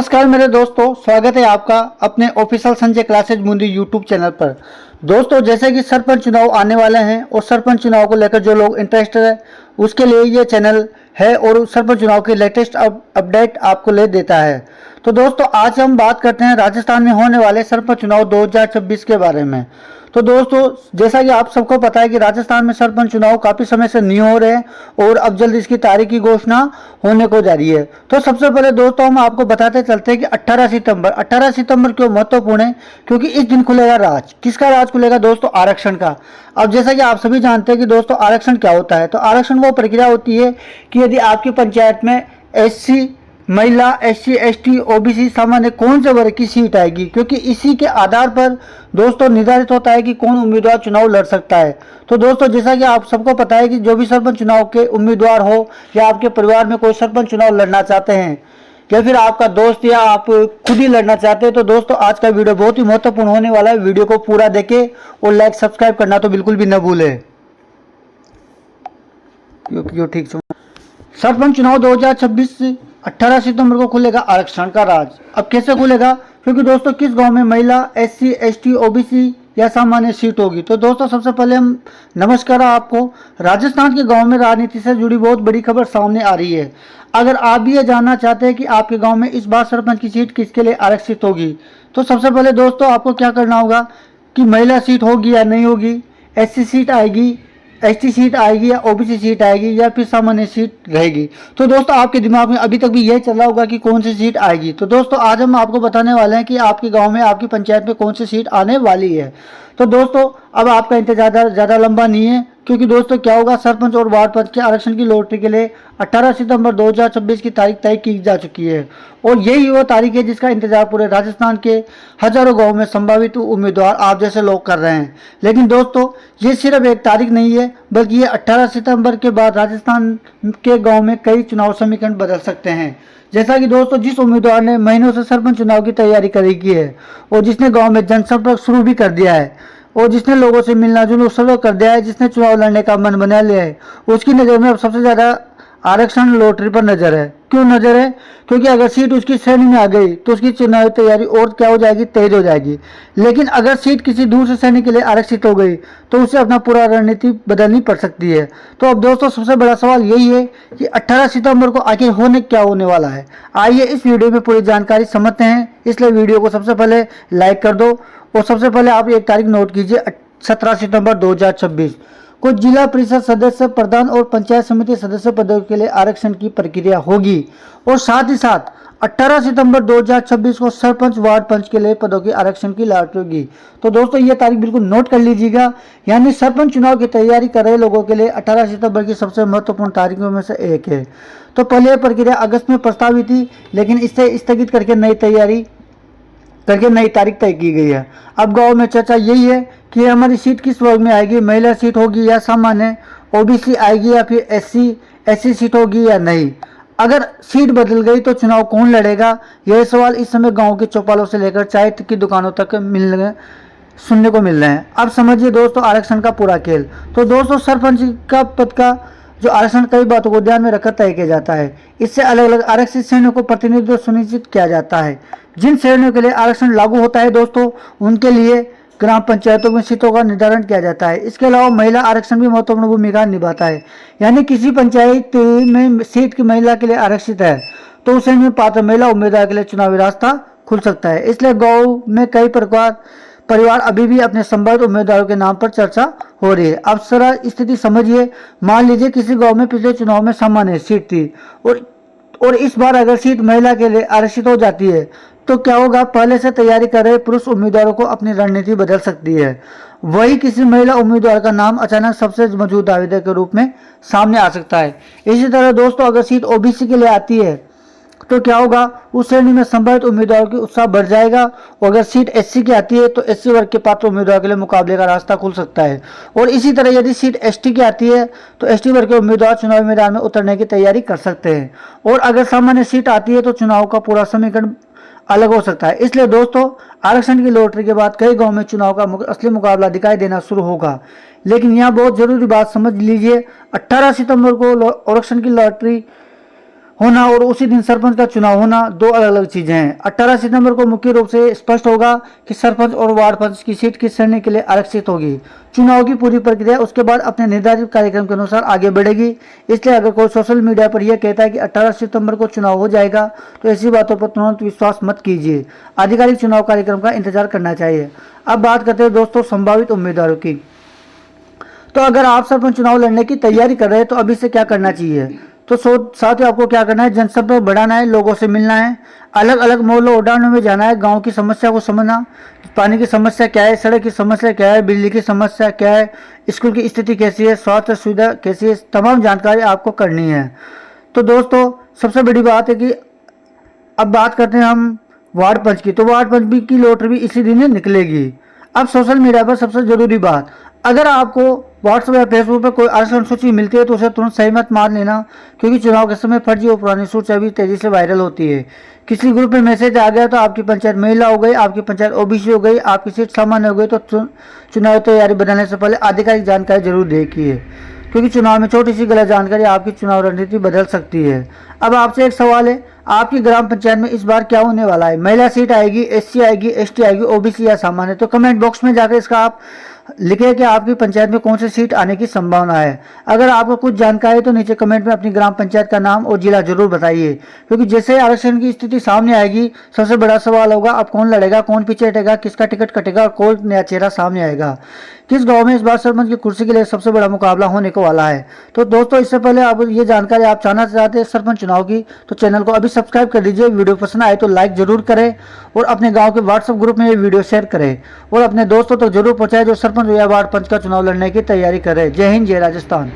नमस्कार मेरे दोस्तों, स्वागत है आपका अपने ऑफिशियल संजय क्लासेज मुंडी यूट्यूब चैनल पर। दोस्तों, जैसे कि सरपंच चुनाव आने वाले हैं और सरपंच चुनाव को लेकर जो लोग इंटरेस्टेड है उसके लिए ये चैनल है और सरपंच चुनाव की लेटेस्ट अपडेट आपको ले देता है। तो दोस्तों, आज हम बात करते हैं राजस्थान में होने वाले सरपंच चुनाव 2026 के बारे में। तो दोस्तों, जैसा कि आप सबको पता है कि राजस्थान में सरपंच चुनाव काफ़ी समय से नहीं हो रहे हैं और अब जल्द इसकी तारीख की घोषणा होने को जा रही है। तो सबसे पहले दोस्तों हम आपको बताते चलते हैं कि 18 सितंबर क्यों महत्वपूर्ण है, क्योंकि इस दिन खुलेगा राज। किसका राज खुलेगा दोस्तों? आरक्षण का। अब जैसा कि आप सभी जानते हैं कि दोस्तों आरक्षण क्या होता है, तो आरक्षण वो प्रक्रिया होती है कि यदि आपकी पंचायत में एससी, महिला, एससी, एसटी, ओबीसी, सामान्य कौन से वर्ग की सीट आएगी, क्योंकि इसी के आधार पर दोस्तों निर्धारित होता है कि कौन उम्मीदवार चुनाव लड़ सकता है। तो दोस्तों, जैसा कि आप सबको पता है कि जो भी सरपंच चुनाव के उम्मीदवार हो या आपके परिवार में कोई सरपंच चुनाव लड़ना चाहते हैं या फिर आपका दोस्त या आप खुद ही लड़ना चाहते हैं, तो दोस्तों आज का वीडियो बहुत ही महत्वपूर्ण होने वाला है। वीडियो को पूरा देखें और लाइक सब्सक्राइब करना तो बिल्कुल भी न भूलें। ठीक। सरपंच चुनाव 2026 18 सितंबर को खुलेगा आरक्षण का राज। अब कैसे खुलेगा? क्योंकि दोस्तों किस गांव में महिला, एससी, एसटी, ओबीसी या सामान्य सीट होगी। तो दोस्तों सबसे पहले हम नमस्कार आपको। राजस्थान के गांव में राजनीति से जुड़ी बहुत बड़ी खबर सामने आ रही है। अगर आप भी ये जानना चाहते हैं कि आपके गांव में इस बार सरपंच की सीट किसके लिए आरक्षित होगी, तो सबसे पहले दोस्तों आपको क्या करना होगा कि महिला सीट होगी या नहीं होगी, एससी सीट आएगी, एसटी सीट आएगी या ओबीसी सीट आएगी या फिर सामान्य सीट रहेगी। तो दोस्तों आपके दिमाग में अभी तक भी यही चल रहा होगा कि कौन सी सीट आएगी। तो दोस्तों आज हम आपको बताने वाले हैं कि आपके गांव में, आपकी पंचायत में कौन सी सीट आने वाली है। तो दोस्तों अब आपका इंतजार ज़्यादा लंबा नहीं है, क्योंकि दोस्तों क्या होगा, सरपंच और वार्ड पद के आरक्षण की लॉटरी के लिए 18 सितंबर 2026 की तारीख तय की जा चुकी है और यही वो तारीख है जिसका इंतजार पूरे राजस्थान के हजारों गांव में संभावित उम्मीदवार आप जैसे लोग कर रहे हैं। लेकिन दोस्तों ये सिर्फ एक तारीख नहीं है, बल्कि ये 18 सितंबर के बाद राजस्थान के गाँव में कई चुनाव समीकरण बदल सकते हैं। जैसा कि दोस्तों जिस उम्मीदवार ने महीनों से सरपंच चुनाव की तैयारी करी की है और जिसने गांव में जनसंपर्क शुरू भी कर दिया है और जिसने लोगों से मिलना जुलना शुरू कर दिया है, जिसने चुनाव लड़ने का मन बना लिया है, उसकी नज़र में अब सबसे ज़्यादा आरक्षण लॉटरी पर नज़र है। क्यों नज़र है? क्योंकि अगर सीट उसकी श्रेणी में आ गई तो उसकी चुनावी तैयारी और क्या हो जाएगी, तेज हो जाएगी। लेकिन अगर सीट किसी दूसरे श्रेणी के लिए आरक्षित हो गई तो उसे अपना पूरा रणनीति बदलनी पड़ सकती है। तो अब दोस्तों सबसे बड़ा सवाल यही है कि 18 सितंबर को आखिर क्या होने वाला है। आइए इस वीडियो में पूरी जानकारी समझते हैं, इसलिए वीडियो को सबसे पहले लाइक कर दो और सबसे पहले आप एक तारीख नोट कीजिए, 17 सितंबर 2026 को जिला परिषद सदस्य, प्रधान और पंचायत समिति सदस्य पदों के लिए आरक्षण की प्रक्रिया होगी और साथ ही साथ 18 सितंबर 2026 को सरपंच, वार्ड पंच के लिए पदों की आरक्षण की लॉटरी होगी। तो दोस्तों ये तारीख बिल्कुल नोट कर लीजिएगा, यानी सरपंच चुनाव की तैयारी कर रहे लोगों के लिए 18 सितंबर की सबसे महत्वपूर्ण तारीखों में से एक है। तो पहले प्रक्रिया अगस्त में प्रस्तावित थी, लेकिन इसे स्थगित करके नई तारीख तय की गई है। अब गांव में चर्चा यही है कि हमारी सीट किस वर्ग में आएगी, महिला सीट होगी या सामान्य, ओबीसी आएगी या फिर एससी सीट होगी या नहीं। अगर सीट बदल गई तो चुनाव कौन लड़ेगा, यह सवाल इस समय गांव के चौपालों से लेकर चाय की दुकानों तक सुनने को मिल रहे हैं। अब समझिए दोस्तों आरक्षण का पूरा खेल। तो दोस्तों सरपंच का पद का जो आरक्षण कई बातों को ध्यान में रखकर तय किया जाता है। इससे अलग अलग आरक्षित श्रेणियों को प्रतिनिधित्व सुनिश्चित किया जाता है। जिन श्रेणियों के लिए आरक्षण लागू होता है दोस्तों, उनके लिए ग्राम पंचायतों में सीटों का निर्धारण किया जाता है। इसके अलावा महिला आरक्षण भी महत्वपूर्ण भूमिका निभाता है, यानी किसी पंचायत में सीट की महिला के लिए आरक्षित है तो उस श्रेणी में पात्र महिला उम्मीदवार के लिए चुनावी रास्ता खुल सकता है। इसलिए गाँव में कई परिवार अभी भी अपने संभावित उम्मीदवारों के नाम पर चर्चा हो रही है। अब जरा स्थिति समझिए। मान लीजिए किसी गांव में पिछले चुनाव में सामान्य सीट थी और इस बार अगर सीट महिला के लिए आरक्षित हो जाती है तो क्या होगा, पहले से तैयारी कर रहे पुरुष उम्मीदवारों को अपनी रणनीति बदल सकती है। वही किसी महिला उम्मीदवार का नाम अचानक सबसे मजबूत दावेदार के रूप में सामने आ सकता है। इसी तरह दोस्तों अगर सीट ओबीसी के लिए आती है तो क्या होगा, उस श्रेणी में संभावित उम्मीदवारों की उत्साह बढ़ जाएगा और अगर सीट एससी की आती है तो एससी वर्ग के पात्र उम्मीदवार के लिए मुकाबले का रास्ता खुल सकता है। और इसी तरह यदि सीट एसटी की आती है तो एसटी वर्ग के उम्मीदवार चुनावी मैदान में उतरने की तैयारी कर सकते हैं। और अगर सामान्य सीट आती है तो चुनाव का पूरा समीकरण अलग हो सकता है। इसलिए दोस्तों आरक्षण की लॉटरी के बाद कई गाँव में चुनाव का असली मुकाबला दिखाई देना शुरू होगा। लेकिन यहाँ बहुत जरूरी बात समझ लीजिए, 18 सितंबर को आरक्षण की लॉटरी होना और उसी दिन सरपंच का चुनाव होना दो अलग अलग चीजें हैं। 18 सितंबर को मुख्य रूप से स्पष्ट होगा कि सरपंच और वार्ड पंच की सीट किस श्रेणी के लिए आरक्षित होगी। चुनाव की पूरी प्रक्रिया उसके बाद अपने निर्धारित कार्यक्रम के अनुसार आगे बढ़ेगी। इसलिए अगर कोई सोशल मीडिया पर यह कहता है कि 18 सितंबर को चुनाव हो जाएगा तो ऐसी बातों पर तुरंत विश्वास मत कीजिए। आधिकारिक चुनाव कार्यक्रम का इंतजार करना चाहिए। अब बात करते हैं दोस्तों संभावित उम्मीदवारों की। तो अगर आप सरपंच चुनाव लड़ने की तैयारी कर रहे हैं तो अभी से क्या करना चाहिए। तो साथ ही आपको क्या करना है, जनसंपर्क बढ़ाना है, लोगों से मिलना है, अलग अलग मोहल्लों उड़ानों में जाना है, गांव की समस्या को समझना, पानी की समस्या क्या है, सड़क की समस्या क्या है, बिजली की समस्या क्या है, स्कूल की स्थिति कैसी है, स्वास्थ्य सुविधा कैसी है, तमाम जानकारी आपको करनी है। तो दोस्तों सबसे बड़ी बात है कि अब बात करते हैं हम वार्ड पंच की। तो वार्ड पंच भी की लॉटरी भी इसी दिन निकलेगी। अब सोशल मीडिया पर सबसे जरूरी बात, अगर आपको व्हाट्सएप या फेसबुक पर कोई आरक्षण सूची मिलती है तो उसे तुरंत सही मत मान लेना, क्योंकि चुनाव के समय फर्जी और पुरानी सूची अभी तेजी से वायरल होती है। किसी ग्रुप में मैसेज आ गया तो आपकी पंचायत महिला हो गई, आपकी पंचायत ओबीसी हो गई, आपकी सीट सामान्य हो गई, तो चुनाव तैयारी बनाने से पहले आधिकारिक जानकारी जरूर देखिए, क्योंकि चुनाव में छोटी सी गलत जानकारी आपकी चुनाव रणनीति बदल सकती है। अब आपसे एक सवाल है, आपकी ग्राम पंचायत में इस बार क्या होने वाला है? महिला सीट आएगी, एससी आएगी, एसटी आएगी, ओबीसी या सामान्य? तो कमेंट बॉक्स में जाकर इसका आप लिखिए कि आपकी पंचायत में कौन सी सीट आने की संभावना है। अगर आपको कुछ जानकारी है तो नीचे कमेंट में अपनी ग्राम पंचायत का नाम और जिला जरूर बताइए, क्योंकि जैसे आरक्षण की स्थिति सामने आएगी सबसे बड़ा सवाल होगा अब कौन लड़ेगा, कौन पीछे हटेगा, किसका टिकट कटेगा और कौन नया चेहरा सामने आएगा। किस गांव में इस बार सरपंच की कुर्सी के लिए सबसे बड़ा मुकाबला होने को वाला है। तो दोस्तों इससे पहले अब ये जानकारी आप जानना चाहते हैं सरपंच चुनाव की, तो चैनल को अभी सब्सक्राइब कर लीजिए। वीडियो पसंद आए तो लाइक जरूर करें और अपने गांव के व्हाट्सएप ग्रुप में ये वीडियो शेयर करें और अपने दोस्तों तक जरूर पहुंचाएं जो सरपंच या वार्ड पंच का चुनाव लड़ने की तैयारी कर रहे हैं। जय हिंद, जय राजस्थान।